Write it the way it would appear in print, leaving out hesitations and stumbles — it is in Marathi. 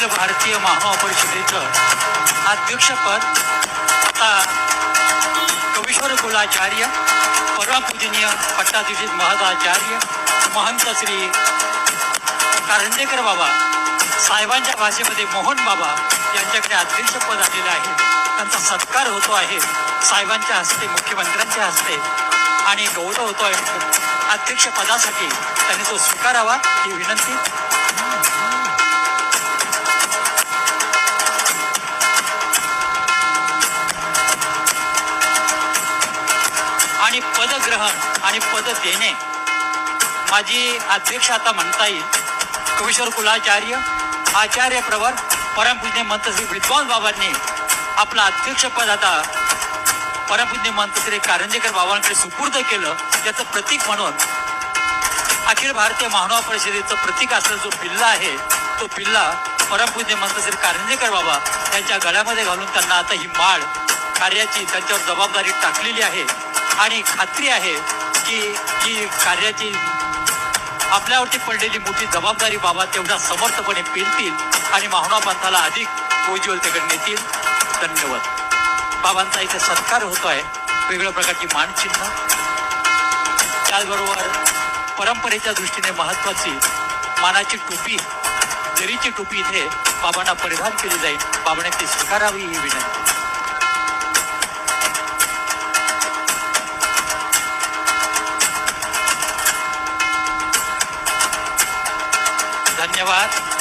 अखिल भारतीय महानुभाव परिषदेचं अध्यक्षपद आता कवीश्वर कुलाचार्य परमपूजनीय पट्टाधीश महदाचार्य महंत श्री कारंजेकर बाबा साहेबांच्या भाषेमध्ये मोहन बाबा यांच्याकडे अध्यक्षपद आलेलं आहे. त्यांचा सत्कार होतो आहे साहेबांच्या हस्ते, मुख्यमंत्र्यांच्या हस्ते, आणि गौरव होतो आहे अध्यक्षपदासाठी. त्यांनी तो स्वीकारावा ही विनंती. आणि पदग्रहण आणि पद देणे माझी अध्यक्ष आता म्हणता येईल कवीश्वर कुलाचार्य आचार्य प्रवर परमपूज्य महंत श्री विद्वान बाबांनी आपलं अध्यक्षपद आता परमपूज्य महंत श्री कारंजेकर बाबांकडे सुपूर्द केलं. याचं प्रतीक म्हणून अखिल भारतीय महानुभाव परिषदेचं प्रतीक असलेला जो बिल्ला आहे तो बिल्ला परमपूज्य महंत श्री कारंजेकर बाबा यांच्या गळ्यामध्ये घालून त्यांना आता ही माळ कार्याची त्यांच्यावर जबाबदारी टाकलेली आहे. आणि खात्री आहे की ही कार्याची आपल्यावरती पडलेली मोठी जबाबदारी बाबा तेवढा समर्थपणे पेलतील आणि महानुभाव पंथाला अधिक उज्ज्वलतेकडे नेतील. धन्यवाद. बाबांचा इथे सत्कार होतो आहे, वेगळ्या प्रकारची मानचिन्ह, त्याचबरोबर परंपरेच्या दृष्टीने महत्वाची मानाची टोपी, जरीची टोपी इथे बाबांना परिधान केली जाईल. बाबांनी ती स्वीकारावी ही विनंती. धन्यवाद.